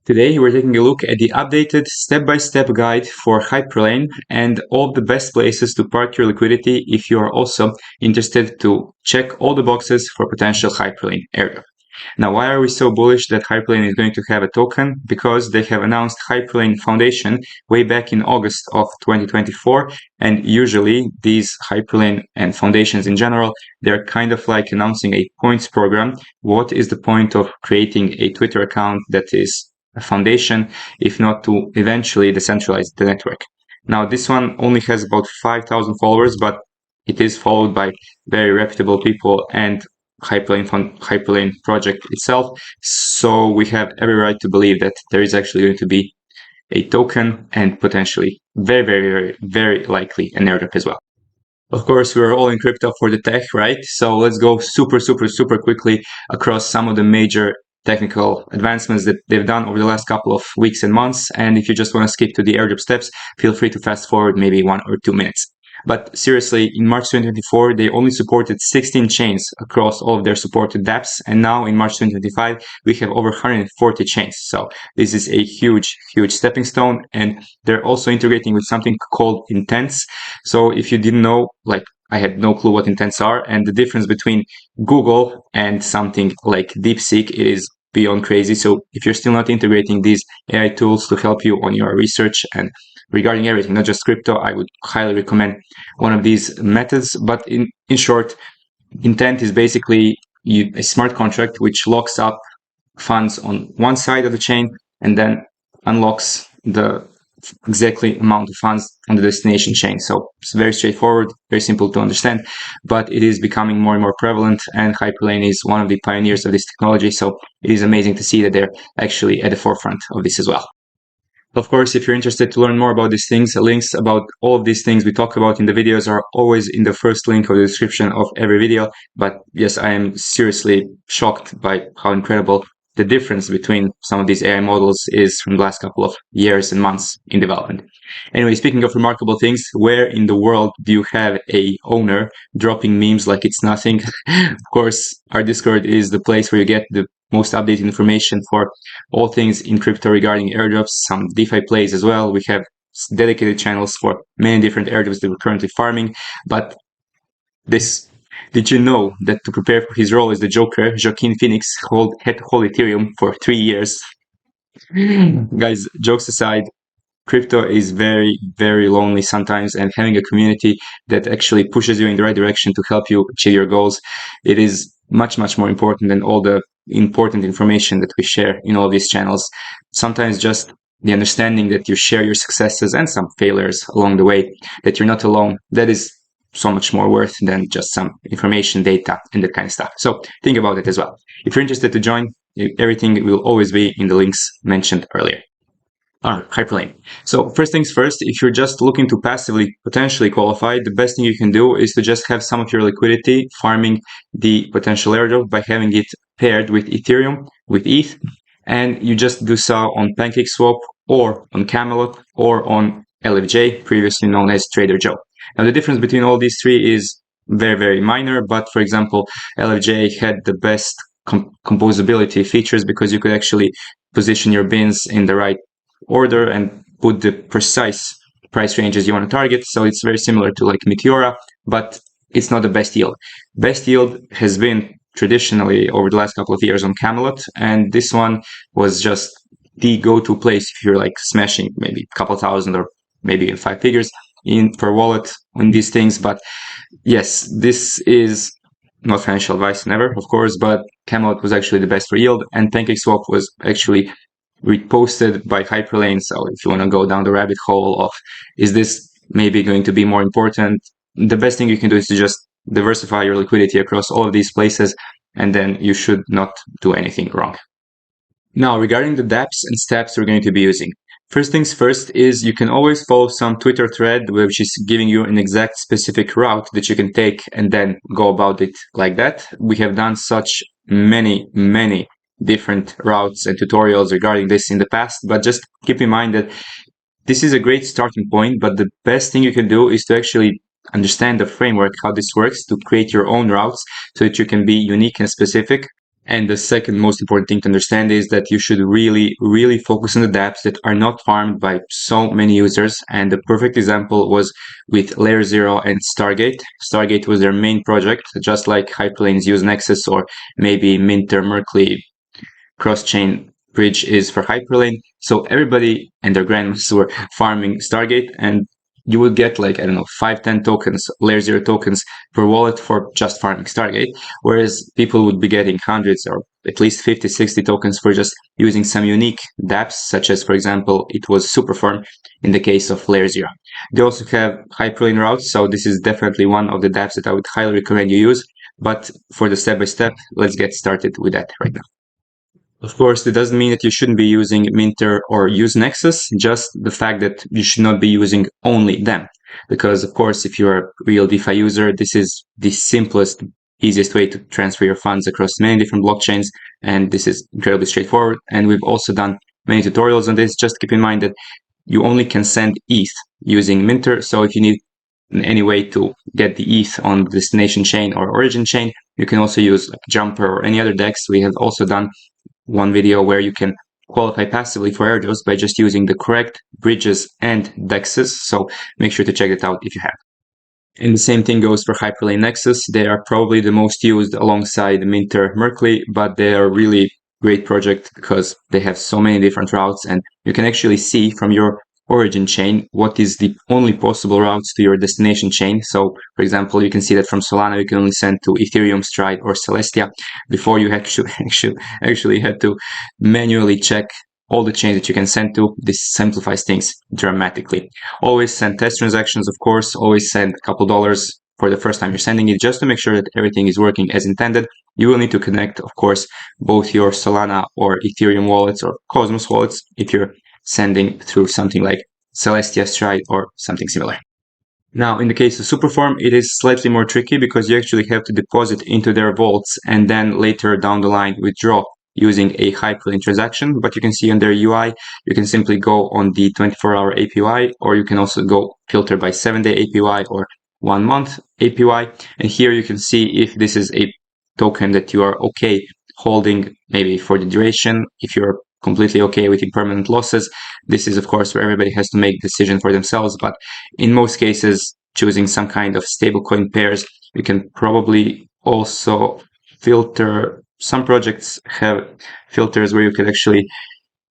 Today we're taking a look at the updated step-by-step guide for Hyperlane and all the best places to park your liquidity if you are also interested to check all the boxes for potential Hyperlane airdrop. Now, why are we so bullish that Hyperlane is going to have a token? Because they have announced Hyperlane Foundation way back in August of 2024, and usually these Hyperlane and foundations in general, they're kind of like announcing a points program. What is the point of creating a Twitter account that is a foundation, if not to eventually decentralize the network? Now, this one only has about 5,000 followers, but it is followed by very reputable people and Hyperlane project itself. So we have every right to believe that there is actually going to be a token and potentially very likely an airdrop as well. Of course, we're all in crypto for the tech, right? So let's go super quickly across some of the major technical advancements that they've done over the last couple of weeks and months. And if you just want to skip to the airdrop steps, feel free to fast forward maybe 1 or 2 minutes. But seriously, in March 2024, they only supported 16 chains across all of their supported dApps. And now in March 2025, we have over 140 chains. So this is a huge stepping stone. And they're also integrating with something called intents. So if you didn't know, like I had no clue what intents are. And the difference between Google and something like DeepSeek is beyond crazy. So if you're still not integrating these AI tools to help you on your research and regarding everything, not just crypto, I would highly recommend one of these methods. But in short, intent is basically a smart contract which locks up funds on one side of the chain and then unlocks the exactly amount of funds on the destination chain. So it's very straightforward, very simple to understand, but it is becoming more and more prevalent, and Hyperlane is one of the pioneers of this technology. So it is amazing to see that they're actually at the forefront of this as well. Of course, if you're interested to learn more about these things, links about all of these things we talk about in the videos are always in the first link of the description of every video. But yes, I am seriously shocked by how incredible the difference between some of these AI models is from the last couple of years and months in development. Anyway, speaking of remarkable things, where in the world do you have a owner dropping memes like it's nothing? Of course, our Discord is the place where you get the most updated information for all things in crypto regarding airdrops, some DeFi plays as well. We have dedicated channels for many different airdrops that we're currently farming. But did you know that to prepare for his role as the Joker, Joaquin Phoenix had to hold Ethereum for 3 years? Guys, jokes aside, crypto is very lonely sometimes, and having a community that actually pushes you in the right direction to help you achieve your goals, it is much more important than all the important information that we share in all these channels. Sometimes just the understanding that you share your successes and some failures along the way, that you're not alone, that is so much more worth than just some information, data, and that kind of stuff. So think about it as well. If you're interested to join, everything will always be in the links mentioned earlier. Alright, Hyperlane. So first things first, if you're just looking to passively potentially qualify, the best thing you can do is to just have some of your liquidity farming the potential airdrop by having it paired with Ethereum, with ETH, and you just do so on PancakeSwap or on Camelot or on LFJ, previously known as Trader Joe. Now the difference between all these three is very minor, but for example, LFJ had the best composability features because you could actually position your bins in the right order and put the precise price ranges you want to target. So it's very similar to like Meteora, but it's not the best yield. Best yield has been traditionally over the last couple of years on Camelot, and this one was just the go-to place if you're like smashing maybe a couple thousand or maybe 5 figures in per wallet on these things. But yes, this is not financial advice, never, of course, but Camelot was actually the best for yield, and PancakeSwap was actually reposted by Hyperlane. So if you want to go down the rabbit hole of is this maybe going to be more important, the best thing you can do is to just diversify your liquidity across all of these places, and then you should not do anything wrong. Now, regarding the dApps and steps we're going to be using. First things first is you can always follow some Twitter thread which is giving you an exact specific route that you can take and then go about it like that. We have done such many different routes and tutorials regarding this in the past, but just keep in mind that this is a great starting point, but the best thing you can do is to actually understand the framework, how this works, to create your own routes so that you can be unique and specific And the second most important thing to understand is that you should really focus on the dApps that are not farmed by so many users. And the perfect example was with Layer 0 and Stargate. Stargate was their main project, just like Hyperlane's Use Nexus or maybe Minter Merkley cross-chain bridge is for Hyperlane. So everybody and their grandmas were farming Stargate, and you would get like, I don't know, 5-10 tokens, Layer 0 tokens per wallet for just farming Stargate, whereas people would be getting hundreds or at least 50-60 tokens for just using some unique dApps, such as, for example, it was Superform in the case of Layer 0. They also have Hyperlane routes, so this is definitely one of the dApps that I would highly recommend you use. But for the step-by-step, let's get started with that right now. Of course, it doesn't mean that you shouldn't be using Minter or Use Nexus, just the fact that you should not be using only them. Because, of course, if you're a real DeFi user, this is the simplest, easiest way to transfer your funds across many different blockchains, and this is incredibly straightforward. And we've also done many tutorials on this. Just keep in mind that you only can send ETH using Minter, so if you need any way to get the ETH on the destination chain or origin chain, you can also use like Jumper or any other DEX. We have also done one video where you can qualify passively for airdrops by just using the correct bridges and dexes. So make sure to check it out if you have. And the same thing goes for Hyperlane Nexus. They are probably the most used alongside Minter Merkley, but they are really great project because they have so many different routes, and you can actually see from your origin chain what is the only possible routes to your destination chain. So for example, you can see that from Solana you can only send to Ethereum, Stride, or Celestia. Before you actually had to manually check all the chains that you can send to. This simplifies things dramatically. Always send test transactions, of course. Always send a couple dollars for the first time you're sending it, just to make sure that everything is working as intended. You will need to connect, of course, both your Solana or Ethereum wallets or Cosmos wallets if you're sending through something like Celestia, Stride, or something similar. Now, in the case of Superform, it is slightly more tricky because you actually have to deposit into their vaults and then later down the line withdraw using a Hyperlane transaction. But you can see on their UI, you can simply go on the 24-hour APY, or you can also go filter by 7-day APY or 1 month APY. And here you can see if this is a token that you are okay holding maybe for the duration, if you're completely okay with impermanent losses. This is, of course, where everybody has to make a decision for themselves. But in most cases, choosing some kind of stablecoin pairs, you can probably also filter. Some projects have filters where you can actually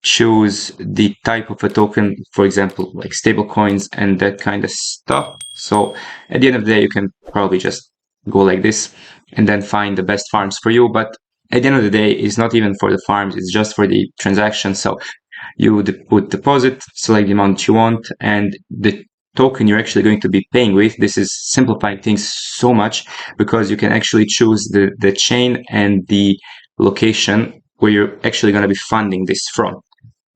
choose the type of a token, for example, like stablecoins and that kind of stuff. So at the end of the day, you can probably just go like this and then find the best farms for you. But at the end of the day, it's not even for the farms, it's just for the transaction. So you would deposit, select the amount you want, and the token you're actually going to be paying with. This is simplifying things so much because you can actually choose the chain and the location where you're actually going to be funding this from.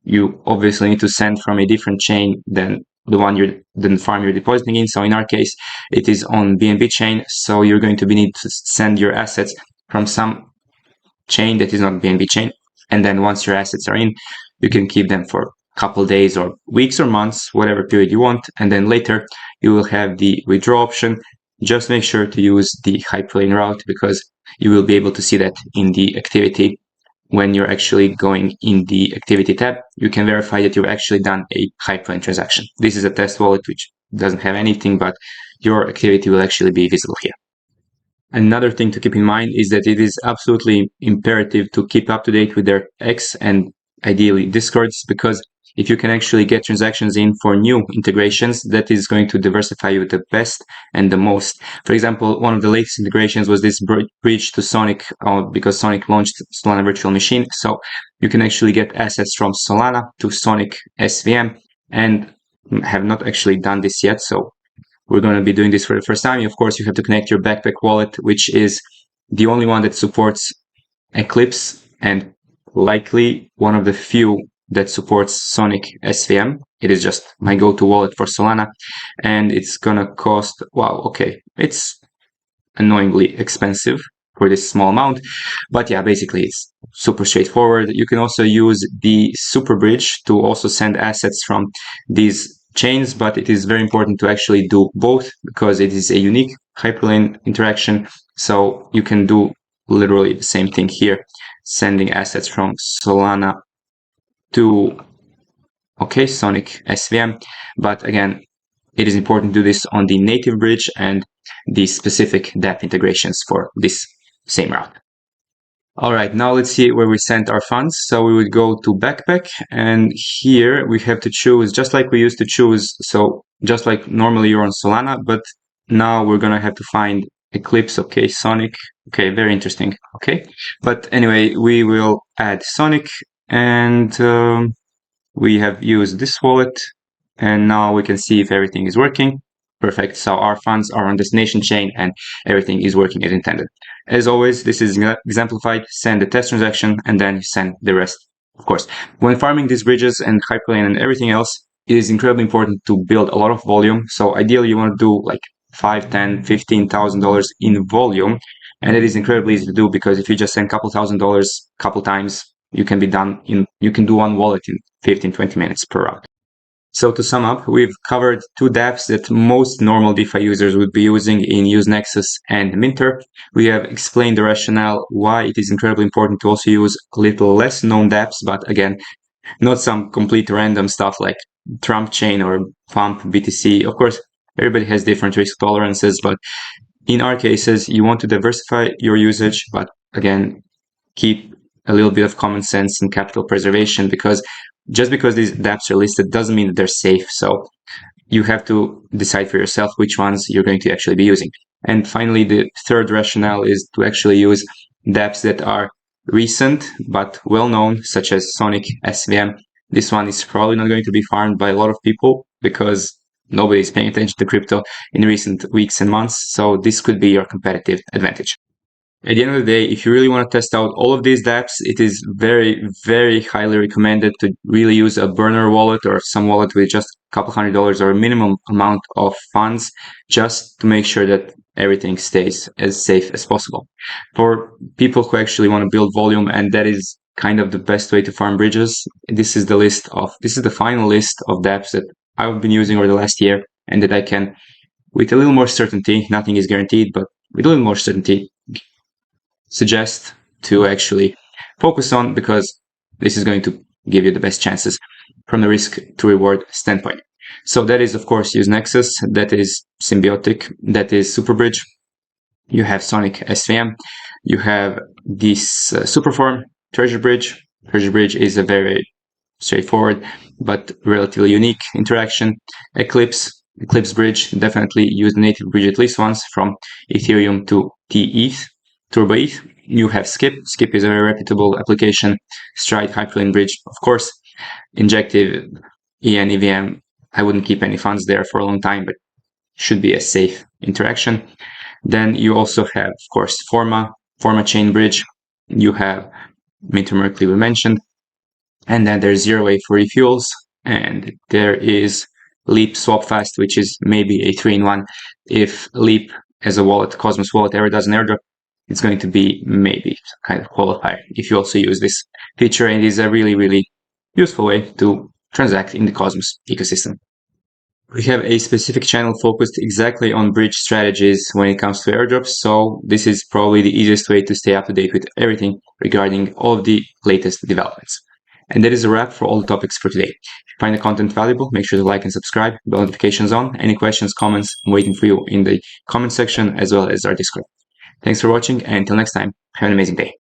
You obviously need to send from a different chain than the farm you're depositing in. So in our case, it is on BNB chain. So you're going to need to send your assets from some chain that is not BNB chain. And then once your assets are in, you can keep them for a couple days or weeks or months, whatever period you want. And then later you will have the withdraw option. Just make sure to use the Hyperlane route because you will be able to see that in the activity. When you're actually going in the activity tab, you can verify that you've actually done a Hyperlane transaction. This is a test wallet which doesn't have anything, but your activity will actually be visible here. Another thing to keep in mind is that it is absolutely imperative to keep up to date with their X and ideally Discords, because if you can actually get transactions in for new integrations, that is going to diversify you the best and the most. For example, one of the latest integrations was this bridge to Sonic, because Sonic launched Solana Virtual Machine. So you can actually get assets from Solana to Sonic SVM, and have not actually done this yet. So we're going to be doing this for the first time. Of course, you have to connect your backpack wallet, which is the only one that supports Eclipse and likely one of the few that supports Sonic SVM. It is just my go-to wallet for Solana, and it's gonna cost, wow, okay, it's annoyingly expensive for this small amount, but yeah, basically it's super straightforward. You can also use the super bridge to also send assets from these chains, but it is very important to actually do both because it is a unique Hyperlane interaction. So you can do literally the same thing here. sending assets from Solana to Sonic SVM. But again, it is important to do this on the native bridge and the specific dApp integrations for this same route. All right, now let's see where we sent our funds. So we would go to backpack, and here we have to choose, just like we used to choose. So just like normally you're on Solana, but now we're gonna have to find Eclipse. Okay, Sonic. Okay, very interesting. Okay, but anyway, we will add Sonic, and we have used this wallet, and now we can see if everything is working. Perfect. So our funds are on destination chain and everything is working as intended. As always, this is exemplified. Send the test transaction and then you send the rest. Of course, when farming these bridges and Hyperlane and everything else, it is incredibly important to build a lot of volume. So ideally, you want to do like $5,000, $10,000, $15,000 in volume, and it is incredibly easy to do because if you just send a couple $1,000s a couple times, you can do one wallet in 15-20 minutes per route. So to sum up, we've covered two dApps that most normal DeFi users would be using in Usenexus and Minter. We have explained the rationale why it is incredibly important to also use a little less known dApps, but again, not some complete random stuff like Trump Chain or Pump BTC. Of course, everybody has different risk tolerances, but in our cases, you want to diversify your usage, but again, keep a little bit of common sense and capital preservation, because just because these dApps are listed doesn't mean that they're safe. So you have to decide for yourself which ones you're going to actually be using. And finally, the third rationale is to actually use dApps that are recent but well-known, such as Sonic SVM. This one is probably not going to be farmed by a lot of people because nobody is paying attention to crypto in recent weeks and months. So this could be your competitive advantage. At the end of the day, if you really want to test out all of these dApps, it is very, very highly recommended to really use a burner wallet or some wallet with just a couple $100 or a minimum amount of funds, just to make sure that everything stays as safe as possible. For people who actually want to build volume, and that is kind of the best way to farm bridges, this is the final list of dApps that I've been using over the last year, and that I can, with a little more certainty, nothing is guaranteed, but with a little more certainty, suggest to actually focus on, because this is going to give you the best chances from the risk to reward standpoint. So that is, of course, Usenexus, that is Symbiotic, that is Superbridge. You have Sonic SVM, you have this Superform, Treasure Bridge. Treasure Bridge is a very straightforward but relatively unique interaction. Eclipse Bridge, definitely use the native bridge at least once from Ethereum to TETH. Turbo ETH. You have Skip. Skip is a very reputable application. Stride, Hyperlane Bridge, of course. Injective, EN, EVM. I wouldn't keep any funds there for a long time, but should be a safe interaction. Then you also have, of course, Forma Chain Bridge. You have Minter Merkley we mentioned. And then there's Zero Wave for refuels. And there is Leap SwapFast, which is maybe a 3-in-1. If Leap as a wallet, Cosmos wallet, ever does an airdrop, it's going to be maybe kind of qualifier if you also use this feature, and it is a really, really useful way to transact in the Cosmos ecosystem. We have a specific channel focused exactly on bridge strategies when it comes to airdrops, so this is probably the easiest way to stay up to date with everything regarding all of the latest developments. And that is a wrap for all the topics for today. If you find the content valuable, make sure to like and subscribe, bell notifications on. Any questions, comments, I'm waiting for you in the comment section as well as our Discord. Thanks for watching, and until next time, have an amazing day.